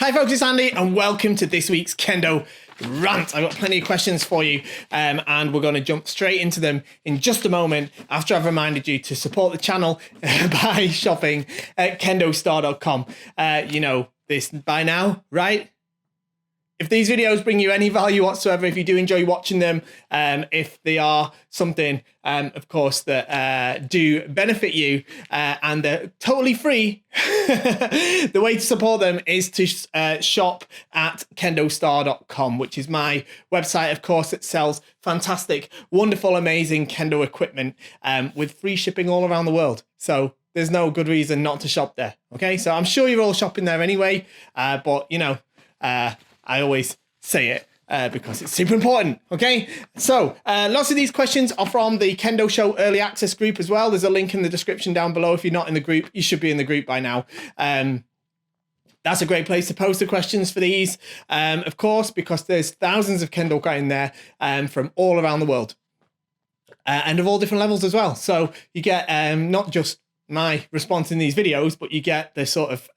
Hi folks, it's Andy and welcome to this week's Kendo Rant. I've got plenty of questions for you and we're going to jump straight into them in just a moment after I've reminded you to support the channel by shopping at KendoStar.com. You know this by now, right? If these videos bring you any value whatsoever, if you do enjoy watching them, if they are something, of course, that do benefit you and they're totally free, the way to support them is to shop at KendoStar.com, which is my website, of course, that sells fantastic, wonderful, amazing Kendo equipment with free shipping all around the world. So there's no good reason not to shop there. Okay, so I'm sure you're all shopping there anyway, but you know, I always say it because it's super important, okay? So, lots of these questions are from the Kendo Show Early Access group as well. There's a link in the description down below. If you're not in the group, you should be in the group by now. That's a great place to post the questions for these, of course, because there's thousands of Kendo guys in there from all around the world and of all different levels as well. So you get not just my response in these videos, but you get the sort of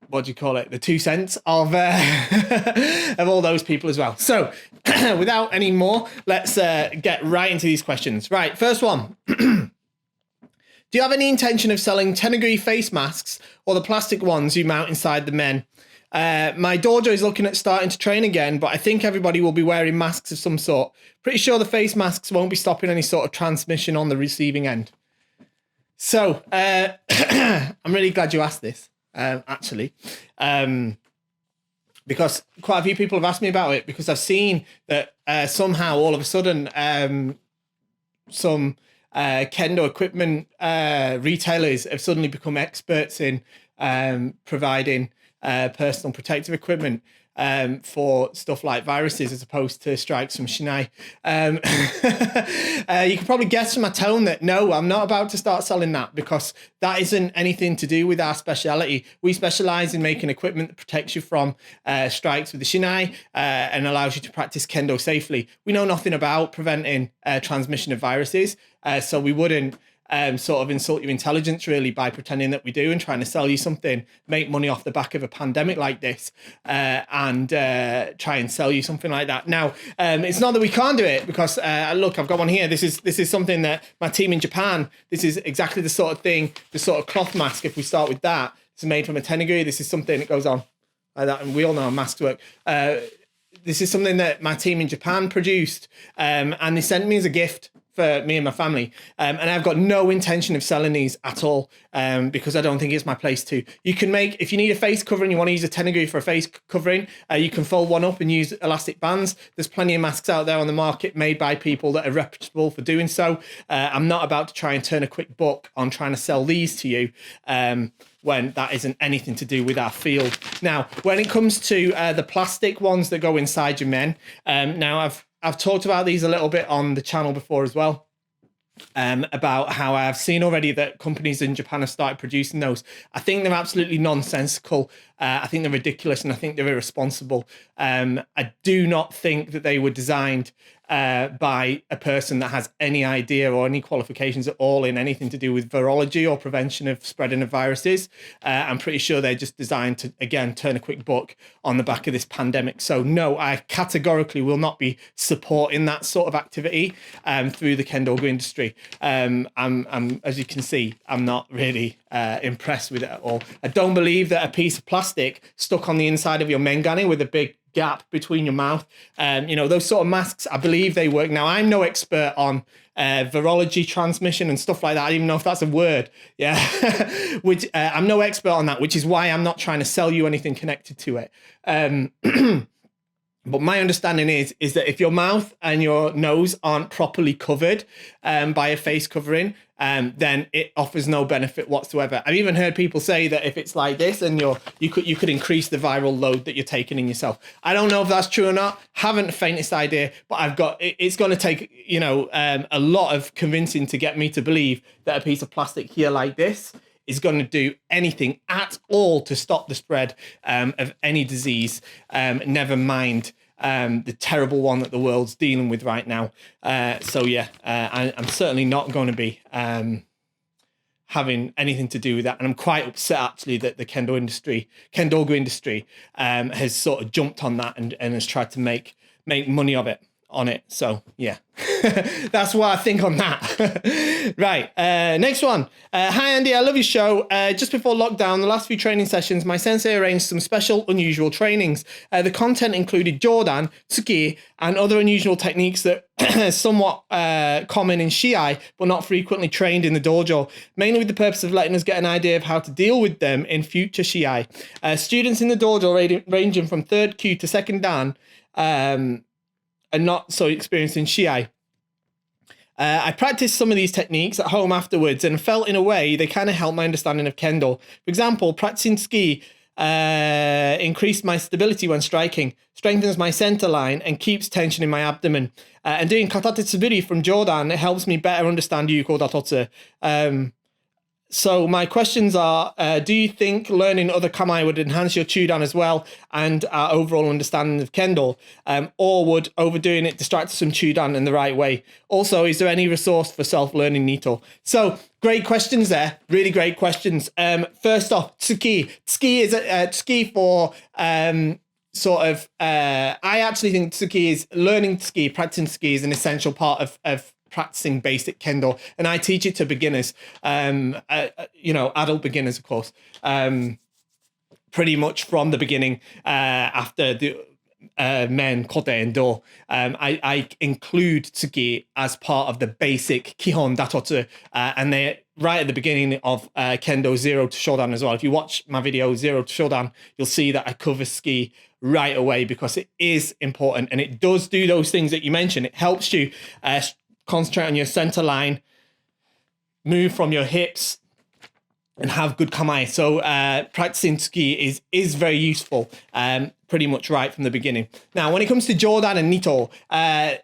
what do you call it? The 2 cents of of all those people as well. So without any more, let's get right into these questions. Right, first one. Do you have any intention of selling Tenouchi face masks or the plastic ones you mount inside the men? My dojo is looking at starting to train again, but I think everybody will be wearing masks of some sort. Pretty sure the face masks won't be stopping any sort of transmission on the receiving end. So I'm really glad you asked this. Actually, because quite a few people have asked me about it, because I've seen that somehow all of a sudden some Kendo equipment retailers have suddenly become experts in providing personal protective equipment for stuff like viruses as opposed to strikes from Shinai. You can probably guess from my tone that no, I'm not about to start selling that, because that isn't anything to do with our speciality. We specialize in making equipment that protects you from strikes with the Shinai and allows you to practice Kendo safely. We know nothing about preventing transmission of viruses, so we wouldn't sort of insult your intelligence really by pretending that we do and trying to sell you something, make money off the back of a pandemic like this, and try and sell you something like that. Now, it's not that we can't do it, because look, I've got one here. This is something that my team in Japan, this is exactly the sort of thing, the sort of cloth mask, if we start with that, it's made from a tenugui. This is something that goes on like that, and we all know how masks work. This is something that my team in Japan produced, and they sent me as a gift for me and my family, and I've got no intention of selling these at all, because I don't think it's my place to. You can make, if you need a face covering, you want to use a tenugui for a face covering, you can fold one up and use elastic bands. There's plenty of masks out there on the market made by people that are reputable for doing so. I'm not about to try and turn a quick buck on trying to sell these to you when that isn't anything to do with our field. Now, when it comes to the plastic ones that go inside your men, now I've talked about these a little bit on the channel before as well, about how I've seen already that companies in Japan have started producing those. I think they're absolutely nonsensical. I think they're ridiculous, and I think they're irresponsible. I do not think that they were designed by a person that has any idea or any qualifications at all in anything to do with virology or prevention of spreading of viruses. I'm pretty sure they're just designed to, again, turn a quick buck on the back of this pandemic. So no, I categorically will not be supporting that sort of activity through the Kendo industry. I'm, as you can see, I'm not really impressed with it at all. I don't believe that a piece of plastic stuck on the inside of your mengane with a big gap between your mouth, you know, those sort of masks, I believe they work. Now, I'm no expert on virology transmission and stuff like that. I don't even know if that's a word. Yeah, which I'm no expert on that, which is why I'm not trying to sell you anything connected to it. But my understanding is that if your mouth and your nose aren't properly covered by a face covering, then it offers no benefit whatsoever. I've even heard people say that if it's like this, and you could increase the viral load that you're taking in yourself. I don't know if that's true or not. Haven't the faintest idea. But it's going to take, you know, a lot of convincing to get me to believe that a piece of plastic here like this is going to do anything at all to stop the spread of any disease, never mind the terrible one that the world's dealing with right now. So yeah, I'm certainly not going to be having anything to do with that. And I'm quite upset actually that the Kendogu industry has sort of jumped on that and has tried to make money of it on it. So yeah, that's what I think on that. Right, next one. Hi Andy, I love your show. Just before lockdown, the last few training sessions, my sensei arranged some special unusual trainings. The content included Jordan, Tsuki, and other unusual techniques that are somewhat common in Shiai, but not frequently trained in the dojo, mainly with the purpose of letting us get an idea of how to deal with them in future Shiai. Students in the dojo ranging from 3rd Kyu to 2nd Dan, and not so experienced in Shiai. I practiced some of these techniques at home afterwards and felt in a way they kind of helped my understanding of Kendo. For example, practicing ski increased my stability when striking, strengthens my center line and keeps tension in my abdomen. And doing katate tsuburi from Jordan, it helps me better understand Yuko Datotsu. So my questions are, do you think learning other kamae would enhance your chudan as well and our overall understanding of Kendo? Or would overdoing it distract us from chudan in the right way? Also, is there any resource for self-learning Nito? So great questions there, really great questions. First off, tsuki. Tsuki is tsuki for sort of, I actually think tsuki is learning tsuki, practicing tsuki is an essential part of practicing basic Kendo, and I teach it to beginners, adult beginners, of course, pretty much from the beginning, after the men, kote and do. I include tsuki as part of the basic kihon datotsu, and they're right at the beginning of Kendo 0 to Shodan as well. If you watch my video 0 to Shodan, you'll see that I cover tsuki right away because it is important, and it does do those things that you mentioned. It helps you concentrate on your center line, move from your hips, and have good kamae. So practicing tsuki is very useful, pretty much right from the beginning. Now, when it comes to Jordan and Nito, I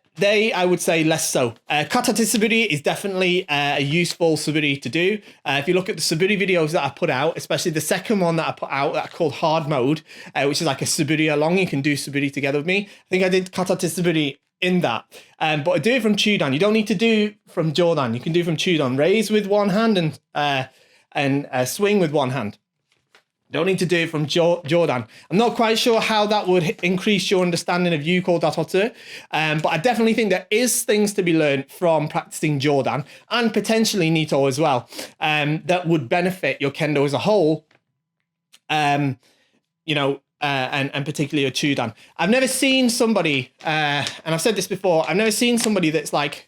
would say less so. Katate suburi is definitely a useful suburi to do. If you look at the suburi videos that I put out, especially the second one that I put out that I called hard mode, which is like a suburi along, you can do suburi together with me. I think I did katate suburi in that, but I do it from chudan. You don't need to do from Jordan. You can do from chudan. Raise with one hand and swing with one hand. Don't need to do it from Jordan. I'm not quite sure how that would increase your understanding of Yuko Datotsu, but I definitely think there is things to be learned from practicing Jordan and potentially Nito as well, that would benefit your Kendo as a whole. And particularly a chudan. I've never seen somebody, and I've said this before, I've never seen somebody that's like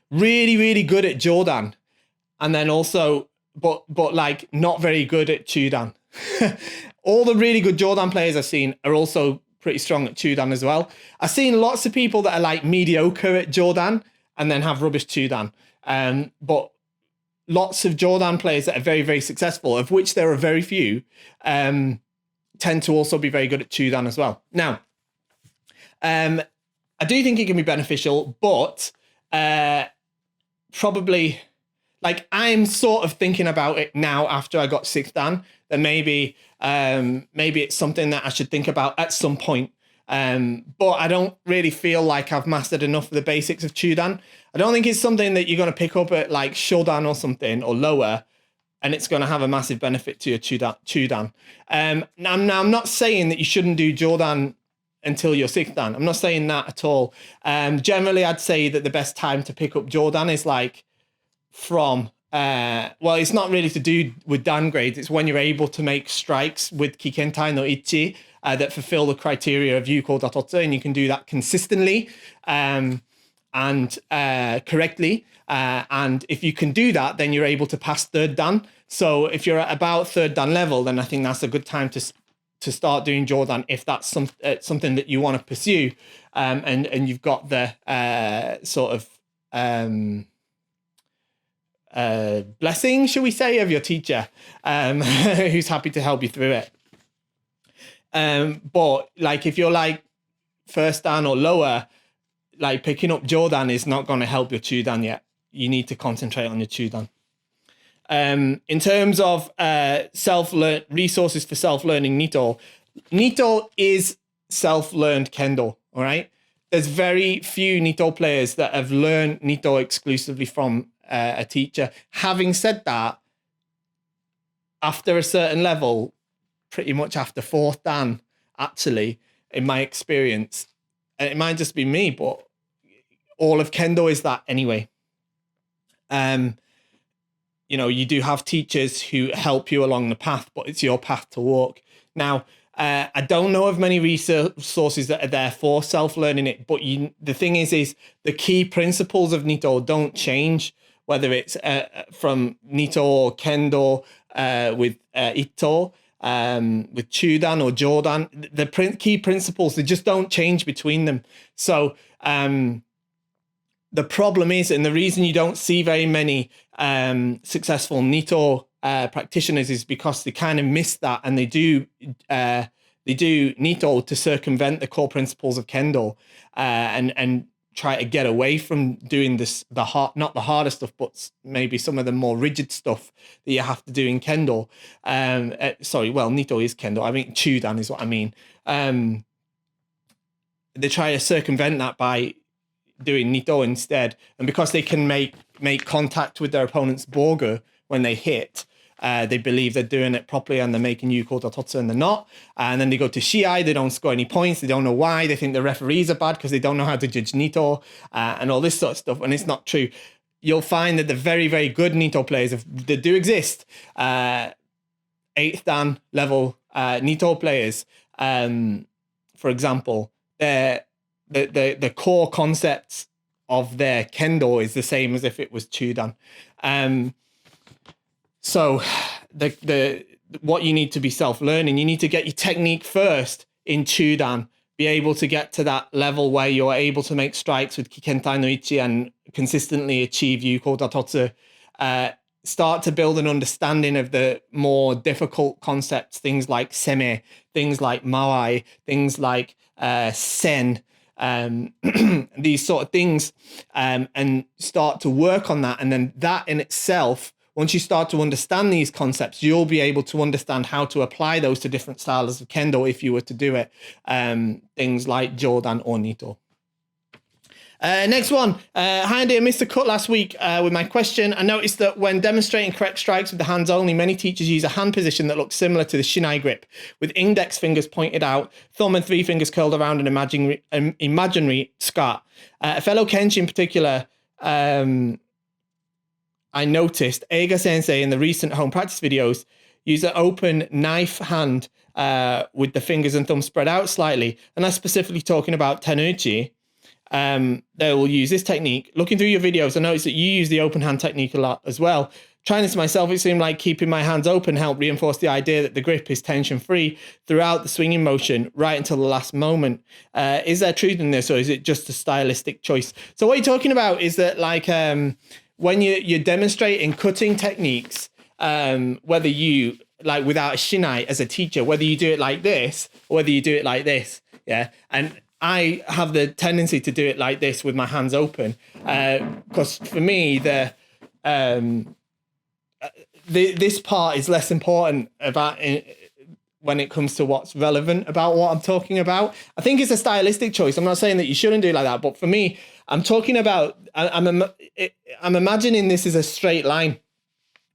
really, really good at Jordan and then also, but like not very good at chudan. All the really good Jordan players I've seen are also pretty strong at chudan as well. I've seen lots of people that are like mediocre at Jordan and then have rubbish chudan. But lots of Jordan players that are very, very successful, of which there are very few, tend to also be very good at chudan as well. Now, I do think it can be beneficial, but probably, like, I'm sort of thinking about it now after I got 6th Dan, that maybe it's something that I should think about at some point. But I don't really feel like I've mastered enough of the basics of chudan. I don't think it's something that you're going to pick up at like Shodan or something or lower, and it's going to have a massive benefit to your chudan. Now, I'm not saying that you shouldn't do Jordan until your 6th Dan. I'm not saying that at all. Generally, I'd say that the best time to pick up Jordan is like from, it's not really to do with Dan grades. It's when you're able to make strikes with Kikentai no Ichi that fulfill the criteria of Yuko Datotsu, and you can do that consistently and correctly. And if you can do that, then you're able to pass 3rd Dan. So if you're at about 3rd Dan level, then I think that's a good time to start doing Jordan if that's something that you want to pursue, and you've got the sort of blessing, shall we say, of your teacher, who's happy to help you through it. But like if you're like 1st Dan or lower, like picking up Jordan is not going to help your chudan yet. You need to concentrate on your chudan. In terms of resources for self-learning Nito is self-learned Kendo, all right? There's very few Nito players that have learned Nito exclusively from a teacher. Having said that, after a certain level, pretty much after 4th Dan, actually, in my experience, and it might just be me, but all of Kendo is that anyway. You know, you do have teachers who help you along the path, but it's your path to walk. Now, I don't know of many resources that are there for self-learning it, but the thing is the key principles of Nito don't change, whether it's from Nito or Kendo with Ito, with Chudan or Jodan. The key principles, they just don't change between them. So the problem is, and the reason you don't see very many successful Nito practitioners is because they kind of miss that, and they do Nito to circumvent the core principles of Kendo and try to get away from doing this, not the harder stuff, but maybe some of the more rigid stuff that you have to do in Kendo. Nito is Kendo. I mean, Chudan is what I mean. They try to circumvent that by doing Nito instead, and because they can make contact with their opponent's bogo when they hit, they believe they're doing it properly and they're making Yuko Dototsu, and they're not. And then they go to Shiai, they don't score any points, they don't know why, they think the referees are bad because they don't know how to judge Nito and all this sort of stuff, and it's not true. You'll find that the very, very good Nito players that do exist, 8th Dan level Nito players, for example, the core concepts of their Kendo is the same as if it was Chudan. So what you need to be self-learning, you need to get your technique first in Chudan, be able to get to that level where you're able to make strikes with Kikentai no Ichi and consistently achieve Yuko Datotsu. Start to build an understanding of the more difficult concepts, things like seme, things like mawai, things like sen, these sort of things, and start to work on that. And then that in itself, once you start to understand these concepts, you'll be able to understand how to apply those to different styles of Kendo if you were to do it. Things like Jodan or Nito. Next one. Hi, Andy. I missed a cut last week with my question. I noticed that when demonstrating correct strikes with the hands only, many teachers use a hand position that looks similar to the shinai grip, with index fingers pointed out, thumb and 3 fingers curled around an imaginary scar. A fellow Kenshi in particular, I noticed Eiga Sensei in the recent home practice videos use an open knife hand with the fingers and thumb spread out slightly. And that's specifically talking about Tenouchi. They will use this technique. Looking through your videos, I noticed that you use the open hand technique a lot as well. Trying this myself, it seemed like keeping my hands open helped reinforce the idea that the grip is tension-free throughout the swinging motion right until the last moment. Is there truth in this, or is it just a stylistic choice? So what you're talking about is that, like, when you're demonstrating cutting techniques, whether you, like without a shinai as a teacher, whether you do it like this or whether you do it like this, yeah. And I have the tendency to do it like this with my hands open, because for me this part is less important about when it comes to what's relevant about what I'm talking about. I think it's a stylistic choice. I'm not saying that you shouldn't do it like that, but for me, I'm talking about, I'm imagining this as a straight line,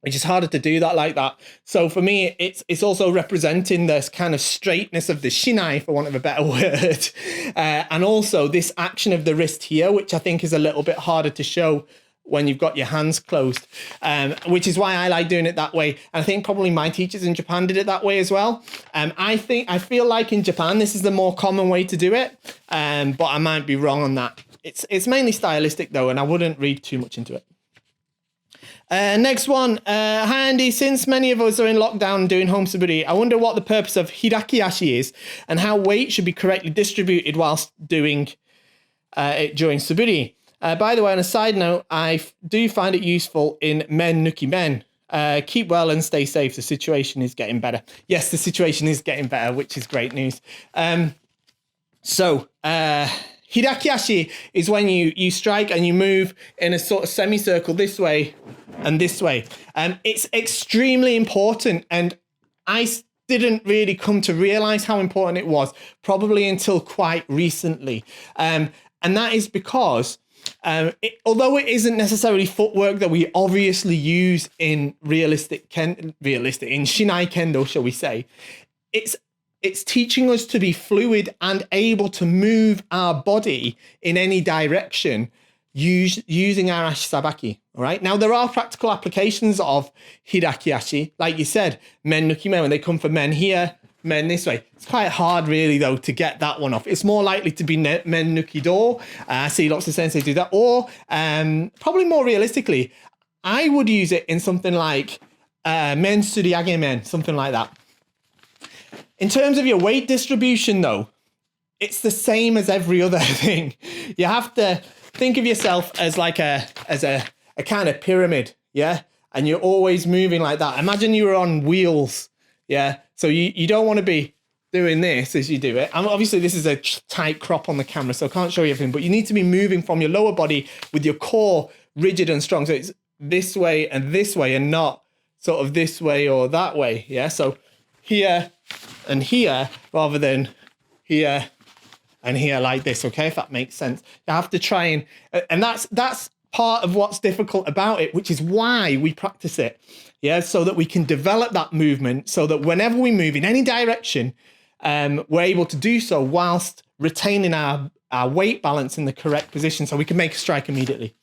which is harder to do that like that. So for me, it's also representing this kind of straightness of the shinai, for want of a better word, and also this action of the wrist here, which I think is a little bit harder to show when you've got your hands closed, which is why I like doing it that way. And I think probably my teachers in Japan did it that way as well. I feel like in Japan, this is the more common way to do it, but I might be wrong on that. It's mainly stylistic though, and I wouldn't read too much into it. Next one. Hi Andy, since many of us are in lockdown doing home suburi, I wonder what the purpose of hirakiashi is and how weight should be correctly distributed whilst doing it during suburi. By the way, on a side note, I do find it useful in men nuki men. Keep well and stay safe. The situation is getting better. Yes, the situation is getting better, which is great news. Hirakiashi is when you strike and you move in a sort of semicircle this way and this way. It's extremely important, and I didn't really come to realize how important it was probably until quite recently. And that is because Although it isn't necessarily footwork that we obviously use in realistic in Shinai Kendo, shall we say, it's teaching us to be fluid and able to move our body in any direction using our ashisabaki. All right. Now, there are practical applications of hirakiashi. Like you said, men nuki men, when they come for men here, men this way. It's quite hard, really, though, to get that one off. It's more likely to be men nuki do. I see lots of sensei do that. Or probably more realistically, I would use it in something like men suriage men, something like that. In terms of your weight distribution, though, it's the same as every other thing. You have to think of yourself as like a kind of pyramid, yeah? And you're always moving like that. Imagine you were on wheels, yeah? So you don't want to be doing this as you do it. And obviously, this is a tight crop on the camera, so I can't show you everything, but you need to be moving from your lower body with your core rigid and strong. So it's this way and not sort of this way or that way, yeah? So here and here rather than here and here like this, okay, if that makes sense. You have to try and that's part of what's difficult about it, which is why we practice it, yeah, so that we can develop that movement, so that whenever we move in any direction, we're able to do so whilst retaining our weight balance in the correct position, so we can make a strike immediately.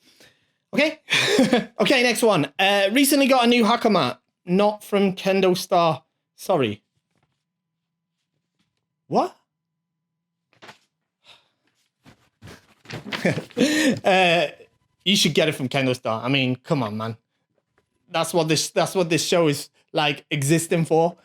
Okay. Okay, next one. Recently got a new Hakama, not from KendoStar. Sorry. What? You should get it from KendoStar. I mean, come on, man. That's what this show is like existing for.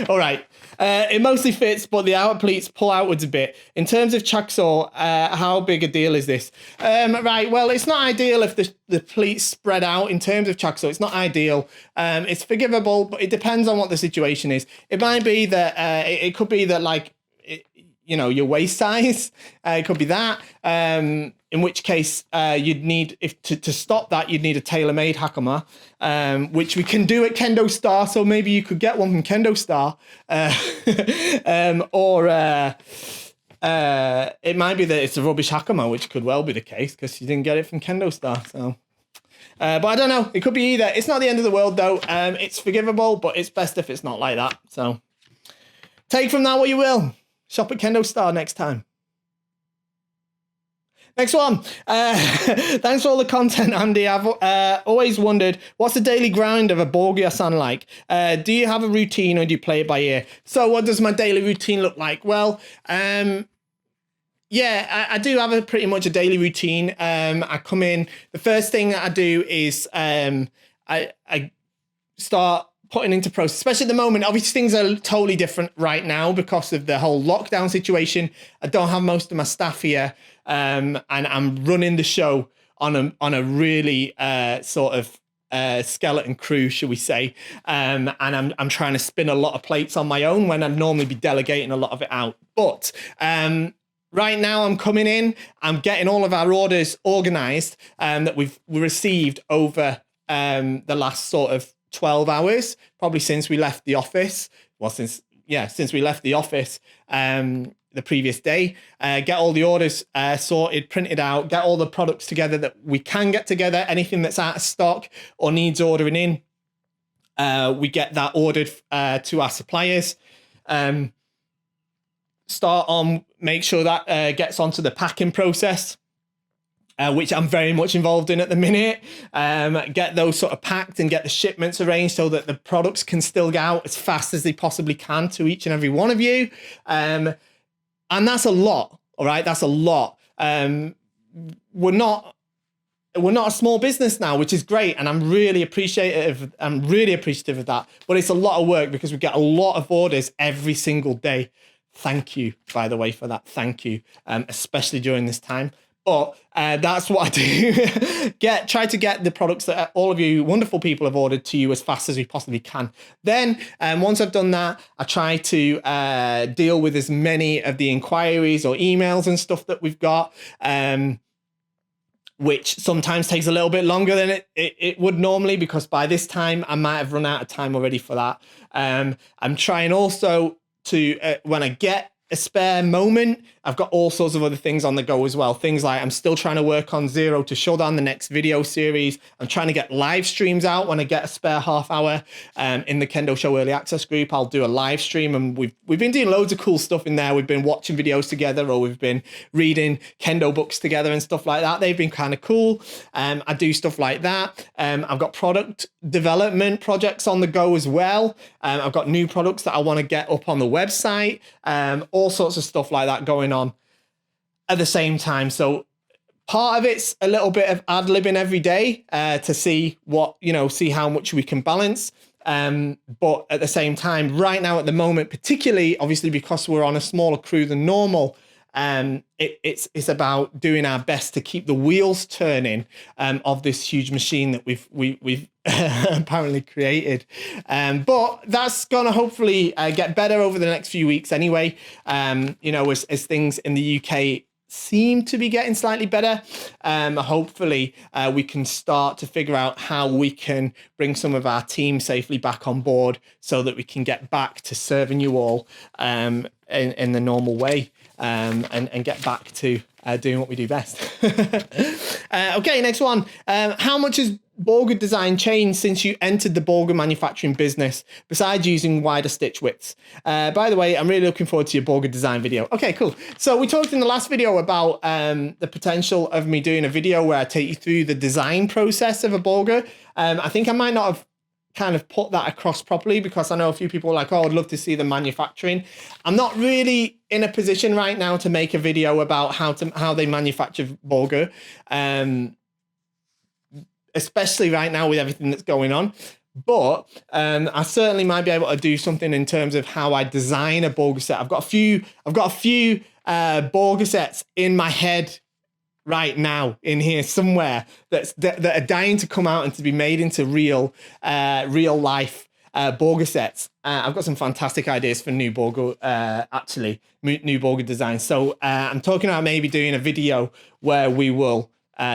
All right. It mostly fits, but the outer pleats pull outwards a bit. In terms of chakso, how big a deal is this? Right, well, it's not ideal if the pleats spread out. In terms of chakso, it's not ideal. It's forgivable, but it depends on what the situation is. It might be that, it could be that, like, your waist size. It could be that. In which case, you'd need, to stop that, you'd need a tailor-made Hakama, which we can do at KendoStar. So maybe you could get one from KendoStar, or it might be that it's a rubbish Hakama, which could well be the case because you didn't get it from KendoStar. So, but I don't know. It could be either. It's not the end of the world though. It's forgivable, but it's best if it's not like that. So, take from that what you will. Shop at KendoStar next time. Next one. Thanks for all the content, Andy. I've always wondered, what's the daily grind of a bogo-san like? Do you have a routine or do you play it by ear? So what does my daily routine look like? Well, yeah, I do have pretty much a daily routine. I come in. The first thing that I do is I start putting into process, especially at the moment. Obviously, things are totally different right now because of the whole lockdown situation. I don't have most of my staff here, and I'm running the show on a really sort of skeleton crew, shall we say? And I'm trying to spin a lot of plates on my own when I'd normally be delegating a lot of it out. But right now, I'm coming in. I'm getting all of our orders organised that we received over the last sort of 12 hours, probably since we left the office. Well, since we left the office the previous day. Get all the orders sorted, printed out, get all the products together that we can get together. Anything that's out of stock or needs ordering in, we get that ordered to our suppliers. Start on, make sure that gets onto the packing process, which I'm very much involved in at the minute. Get those sort of packed and get the shipments arranged so that the products can still get out as fast as they possibly can to each and every one of you. And that's a lot, all right? That's a lot. We're not a small business now, which is great, and I'm really appreciative of that. But it's a lot of work because we get a lot of orders every single day. Thank you, by the way, for that. Thank you, especially during this time. But that's what I do. Try to get the products that all of you wonderful people have ordered to you as fast as we possibly can. Then once I've done that, I try to deal with as many of the inquiries or emails and stuff that we've got, which sometimes takes a little bit longer than it would normally, because by this time I might have run out of time already for that. I'm trying also to, when I get a spare moment, I've got all sorts of other things on the go as well. Things like I'm still trying to work on Zero to Showdown, the next video series. I'm trying to get live streams out when I get a spare half hour in the Kendo Show Early Access group. I'll do a live stream, and we've been doing loads of cool stuff in there. We've been watching videos together, or we've been reading Kendo books together and stuff like that. They've been kind of cool. I do stuff like that. I've got product development projects on the go as well. I've got new products that I want to get up on the website. All sorts of stuff like that going on at the same time. So part of it's a little bit of ad-libbing every day to see what, see how much we can balance. But at the same time, right now at the moment, particularly obviously because we're on a smaller crew than normal, it's about doing our best to keep the wheels turning of this huge machine that we've apparently created. But that's gonna hopefully get better over the next few weeks anyway. As things in the UK seem to be getting slightly better. Hopefully we can start to figure out how we can bring some of our team safely back on board so that we can get back to serving you all in the normal way and get back to doing what we do best. Okay, next one. How much has bogo design changed since you entered the bogo manufacturing business, besides using wider stitch widths? By the way, I'm really looking forward to your bogo design video. Okay, cool. So we talked in the last video about the potential of me doing a video where I take you through the design process of a bogo. I think I might not have kind of put that across properly, because I know a few people are like, oh, I'd love to see the manufacturing. I'm not really in a position right now to make a video about how they manufacture bogo, especially right now with everything that's going on. But I certainly might be able to do something in terms of how I design a bogo set. I've got a few bogo sets in my head right now in here somewhere that are dying to come out and to be made into real life bogo sets. I've got some fantastic ideas for new bogo, new bogo designs. So I'm talking about maybe doing a video where we will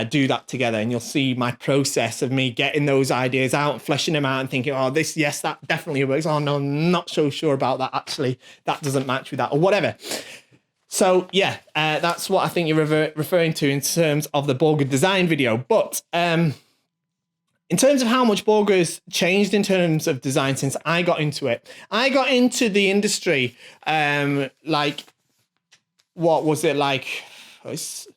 do that together, and you'll see my process of me getting those ideas out and fleshing them out and thinking, oh, yes, that definitely works. Oh no, I'm not so sure about that. Actually, that doesn't match with that, or whatever. So yeah, that's what I think you're referring to in terms of the bogo design video. But in terms of how much bogo has changed in terms of design since I got into it, I got into the industry what was it like? It's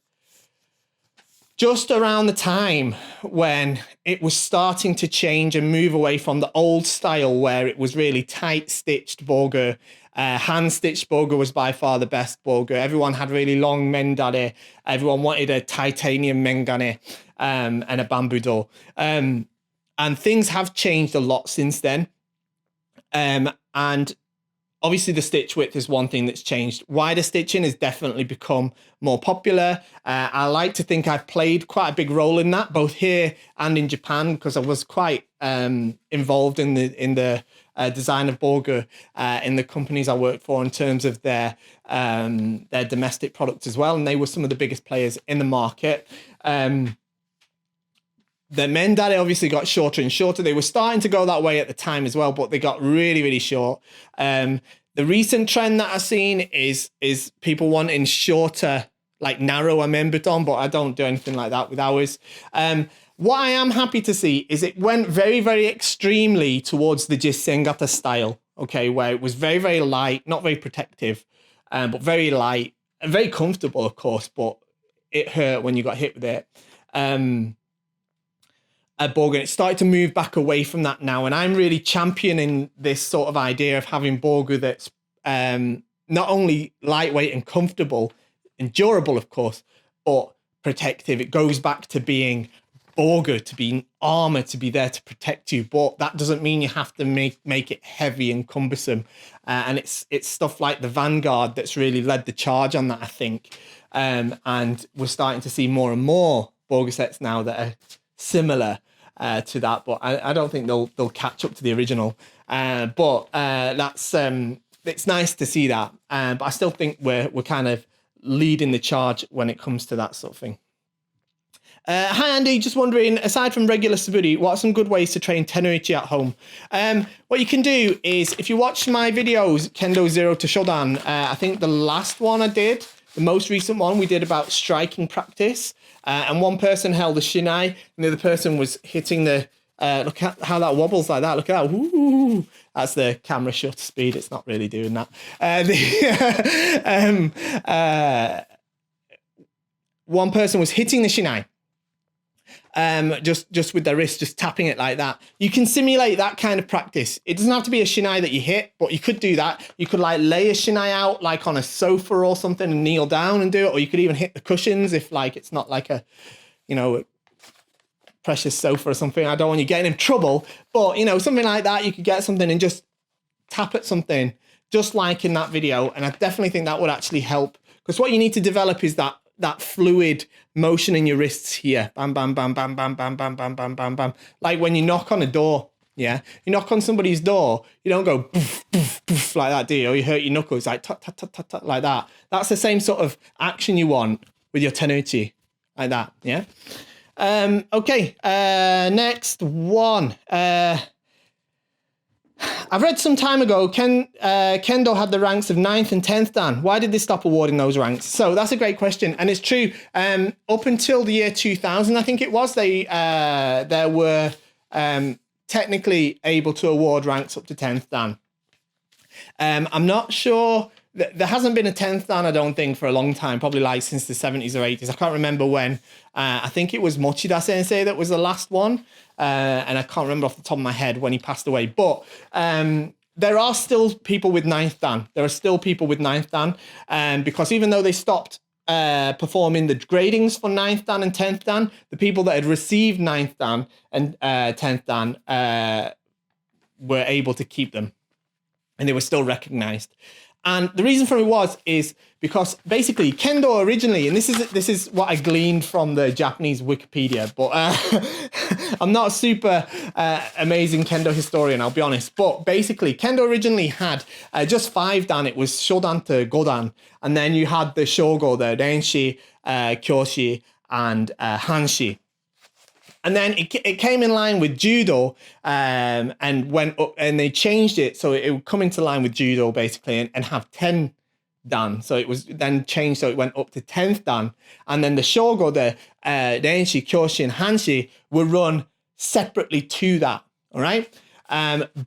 just around the time when it was starting to change and move away from the old style where it was really tight stitched bogo. Hand-stitched bogo was by far the best bogo. Everyone had really long mendare. Everyone wanted a titanium mengane and a bamboo do. And things have changed a lot since then. And obviously the stitch width is one thing that's changed. Wider stitching has definitely become more popular. I like to think I've played quite a big role in that, both here and in Japan, because I was quite involved in the design of bogo in the companies I worked for in terms of their domestic products as well, and they were some of the biggest players in the market. The mendare obviously got shorter and shorter. They were starting to go that way at the time as well, but they got really, really short. The recent trend that I've seen is people wanting shorter, like narrower membuton, but I don't do anything like that with ours. What I am happy to see is it went very, very extremely towards the Jissengata style, okay, where it was very, very light, not very protective, but very light and very comfortable, of course, but it hurt when you got hit with it. Bogo, and it started to move back away from that now, and I'm really championing this sort of idea of having bogo that's not only lightweight and comfortable and durable, of course, but protective. It goes back to being bogo, to being armor, to be there to protect you, but that doesn't mean you have to make it heavy and cumbersome. And it's stuff like the Vanguard that's really led the charge on that, I think. And we're starting to see more and more bogo sets now that are similar to that, but I don't think they'll catch up to the original. But that's it's nice to see that. But I still think we're kind of leading the charge when it comes to that sort of thing. Hi Andy, just wondering, aside from regular saburi, what are some good ways to train Tenouchi at home? What you can do is, if you watch my videos, Kendo 0 to Shodan, I think the last one I did, the most recent one, we did about striking practice, and one person held the shinai, and the other person was hitting the, look at how that wobbles like that, look at that, woo, that's the camera shutter speed, it's not really doing that. One person was hitting the shinai, just with their wrist, just tapping it like that. You can simulate that kind of practice. It doesn't have to be a shinai that you hit, but you could do that. You could like lay a shinai out like on a sofa or something and kneel down and do it, or you could even hit the cushions if like it's not like a, you know, precious sofa or something. I don't want you getting in trouble, but you know, something like that, you could get something and just tap at something, just like in that video. And I definitely think that would actually help, because what you need to develop is that fluid motion in your wrists here. Bam, bam, bam, bam, bam, bam, bam, bam, bam, bam, bam. Like when you knock on a door, yeah? You knock on somebody's door, you don't go poof, poof, poof like that, do you? Or you hurt your knuckles, like tut, tut, tut, tut, tut, like that. That's the same sort of action you want with your Tenouchi, like that, yeah? Okay, next one. I've read some time ago, Kendo had the ranks of 9th and 10th Dan. Why did they stop awarding those ranks? So that's a great question. And it's true. Up until the year 2000, I think it was, there were technically able to award ranks up to 10th Dan. I'm not sure. There hasn't been a 10th Dan, I don't think, for a long time, probably like since the 70s or 80s. I can't remember when. I think it was Mochida Sensei that was the last one. And I can't remember off the top of my head when he passed away. But there are still people with 9th Dan. There are still people with 9th Dan. Because even though they stopped performing the gradings for 9th Dan and 10th Dan, the people that had received 9th Dan and 10th Dan were able to keep them. And they were still recognized. And the reason for it is because basically Kendo originally, and this is what I gleaned from the Japanese Wikipedia, but I'm not a super amazing Kendo historian, I'll be honest. But basically, Kendo originally had just 5 Dan. It was Shodan to Godan, and then you had the Shogo, the Renshi, Kyoshi, and Hanshi. And then it came in line with judo, and went up, and they changed it so it would come into line with judo basically, and have 10 Dan. So it was then changed so it went up to 10th Dan, and then the shogo, the Renshi, Kyoshi, and Hanshi were run separately to that. All right,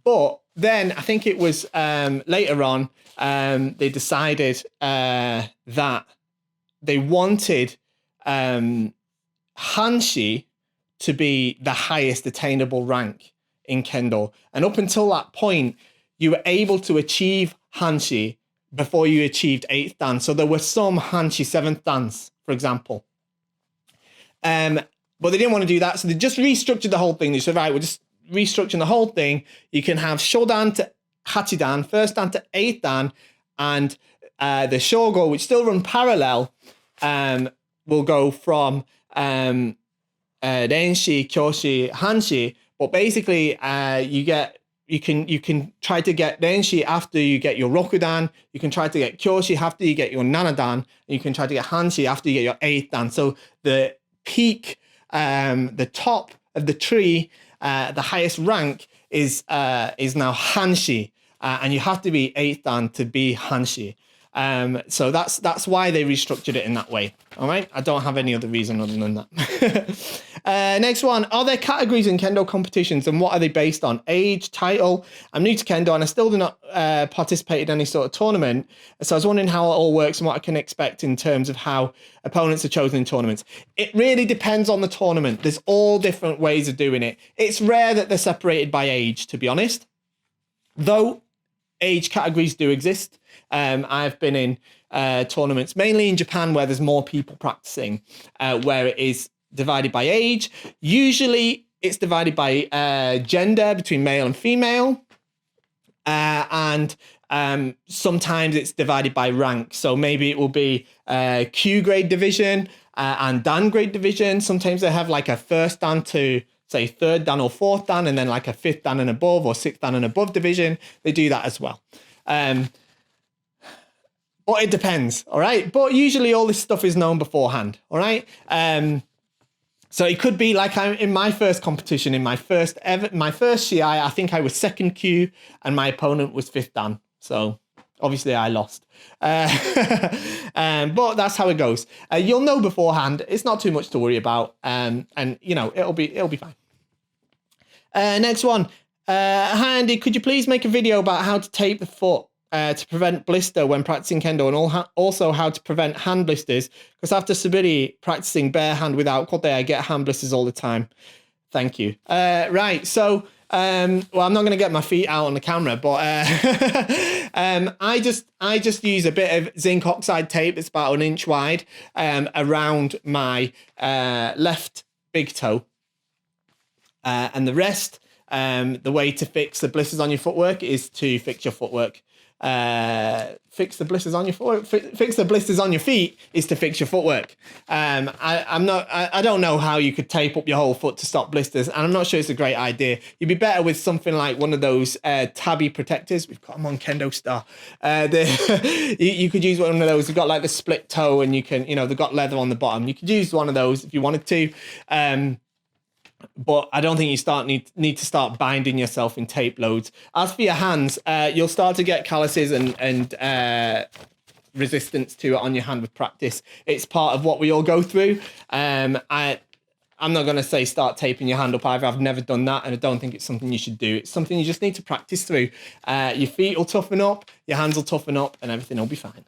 but then I think it was later on they decided that they wanted Hanshi to be the highest attainable rank in Kendo. And up until that point, you were able to achieve Hanshi before you achieved 8th Dan. So there were some Hanshi 7th Dans, for example. But they didn't want to do that, so they just restructured the whole thing. They said, right, we're just restructuring the whole thing. You can have Shodan to Hachidan, 1st Dan to 8th Dan, and the Shogo, which still run parallel, will go from Renshi, Kyoshi, Hanshi, but basically you can try to get Renshi after you get your Rokudan, you can try to get Kyoshi after you get your Nanadan, and you can try to get Hanshi after you get your 8th Dan. So the peak, the top of the tree, the highest rank is now Hanshi, and you have to be 8th Dan to be Hanshi. So that's why they restructured it in that way. All right, I don't have any other reason other than that. Next one, are there categories in Kendo competitions, and what are they based on? Age, title? I'm new to Kendo and I still do not participate in any sort of tournament, so I was wondering how it all works and what I can expect in terms of how opponents are chosen in tournaments. It really depends on the tournament. There's all different ways of doing it. It's rare that they're separated by age, to be honest, though age categories do exist. I've been in tournaments, mainly in Japan, where there's more people practicing, where it is divided by age. Usually it's divided by gender, between male and female. And sometimes it's divided by rank. So maybe it will be Q grade division and Dan grade division. Sometimes they have like a 1st Dan to, say, 3rd Dan or 4th Dan, and then like a 5th Dan and above or 6th Dan and above division. They do that as well. But it depends, all right? But usually all this stuff is known beforehand, all right? So it could be like I'm in my first competition, in my first Shiai, I think I was second Q and my opponent was fifth Dan. So obviously I lost. But that's how it goes. You'll know beforehand. It's not too much to worry about. And you know, it'll be fine. Next one. Hi Andy, could you please make a video about how to tape the foot to prevent blister when practicing kendo, and also how to prevent hand blisters, because after Subiri practicing bare hand without kote, I get hand blisters all the time. Thank you. Right, so well, I'm not going to get my feet out on the camera, but I just use a bit of zinc oxide tape that's about 1 inch wide around my left big toe, and the rest. The way to fix the blisters on your footwork is to fix your footwork. Fix the blisters on your footwork. Fix the blisters on your feet is to fix your footwork. I don't know how you could tape up your whole foot to stop blisters, and I'm not sure it's a great idea. You'd be better with something like one of those tabby protectors. We've got them on KendoStar. You could use one of those. You've got like the split toe, and you can, they've got leather on the bottom. You could use one of those if you wanted to. But I don't think you need to start binding yourself in tape loads. As for your hands, you'll start to get calluses and resistance to it on your hand with practice. It's part of what we all go through. I'm not going to say start taping your hand up either. I've never done that, and I don't think it's something you should do. It's something you just need to practice through. Your feet will toughen up, your hands will toughen up, and everything will be fine.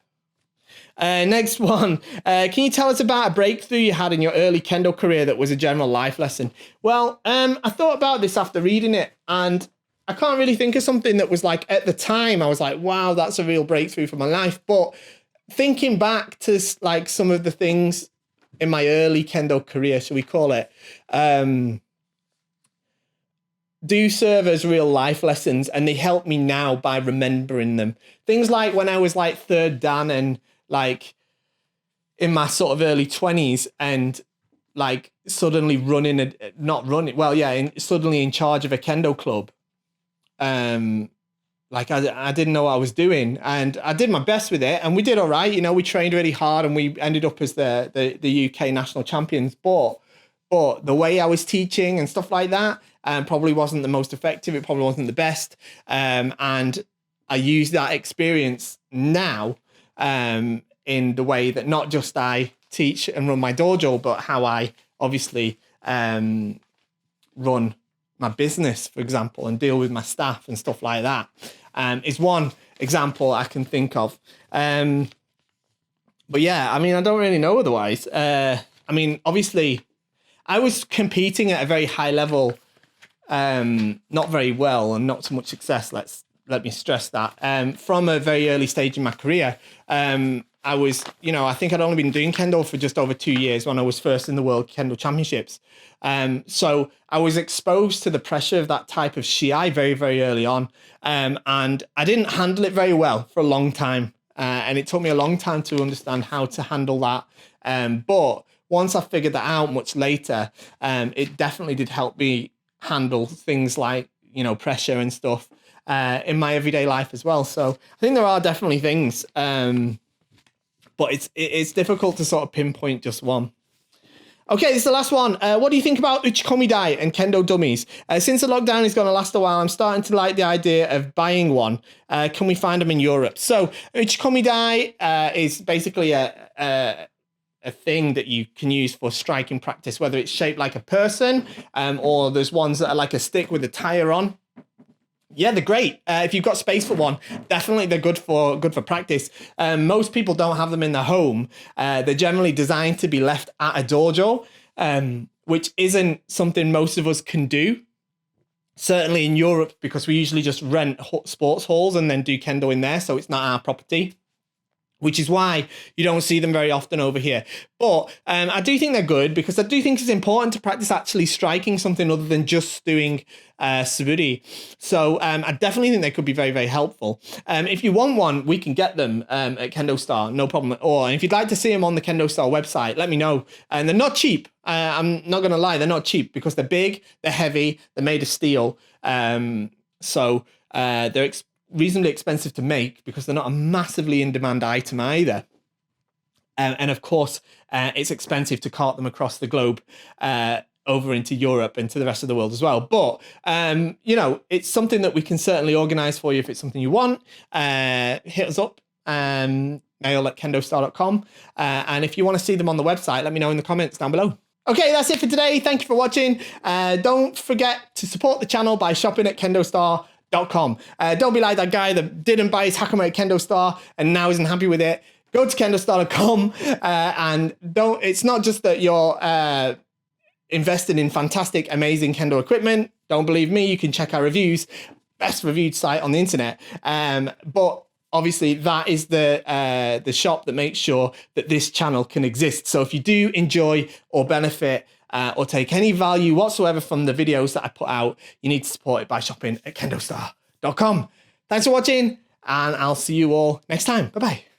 Next one. Can you tell us about a breakthrough you had in your early kendo career that was a general life lesson? Well, I thought about this after reading it, and I can't really think of something that was like, at the time, I was like, wow, that's a real breakthrough for my life. But thinking back to like some of the things in my early kendo career, shall we call it, do serve as real life lessons, and they help me now by remembering them. Things like when I was like third Dan and like in my sort of early 20s, and like suddenly suddenly in charge of a kendo club. Like I didn't know what I was doing, and I did my best with it, and we did all right. We trained really hard, and we ended up as the UK national champions. But the way I was teaching and stuff like that probably wasn't the most effective. It probably wasn't the best. And I use that experience now in the way that not just I teach and run my dojo, but how I obviously run my business, for example, and deal with my staff and stuff like that, is one example I can think of. But yeah, I mean, I don't really know otherwise. I mean, obviously, I was competing at a very high level, not very well and not so much success. Let me stress that. From a very early stage in my career, I was, I think I'd only been doing kendo for just over 2 years when I was first in the World Kendo Championships. So I was exposed to the pressure of that type of shiai very, very early on. And I didn't handle it very well for a long time. And it took me a long time to understand how to handle that. But once I figured that out much later, it definitely did help me handle things like, pressure and stuff in my everyday life as well. So I think there are definitely things, but it's difficult to sort of pinpoint just one. Okay, this is the last one. What do you think about Uchikomi-Dai and Kendo dummies? Since the lockdown is going to last a while, I'm starting to like the idea of buying one. Can we find them in Europe? So Uchikomi-Dai is basically a thing that you can use for striking practice, whether it's shaped like a person, or there's ones that are like a stick with a tire on. Yeah, they're great. If you've got space for one, definitely they're good for practice. Most people don't have them in their home. They're generally designed to be left at a dojo, which isn't something most of us can do. Certainly in Europe, because we usually just rent sports halls and then do kendo in there, so it's not our property, which is why you don't see them very often over here. But I do think they're good, because I do think it's important to practice actually striking something other than just doing suburi. So I definitely think they could be very, very helpful. If you want one, we can get them at KendoStar, no problem at all. And if you'd like to see them on the KendoStar website, let me know. And they're not cheap. I'm not going to lie, they're not cheap, because they're big, they're heavy, they're made of steel. So they're reasonably expensive to make, because they're not a massively in-demand item either. And of course, it's expensive to cart them across the globe over into Europe and to the rest of the world as well. But, you know, it's something that we can certainly organize for you if it's something you want. Hit us up, mail@kendostar.com. And if you want to see them on the website, let me know in the comments down below. Okay, that's it for today. Thank you for watching. Don't forget to support the channel by shopping at KendoStar.com. Don't be like that guy that didn't buy his Hakama at KendoStar and now isn't happy with it. Go to KendoStar.com and it's not just that you're invested in fantastic, amazing Kendo equipment. Don't believe me, you can check our reviews. Best reviewed site on the internet. But obviously that is the shop that makes sure that this channel can exist. So if you do enjoy or benefit or take any value whatsoever from the videos that I put out, you need to support it by shopping at KendoStar.com. Thanks for watching, and I'll see you all next time. Bye-bye.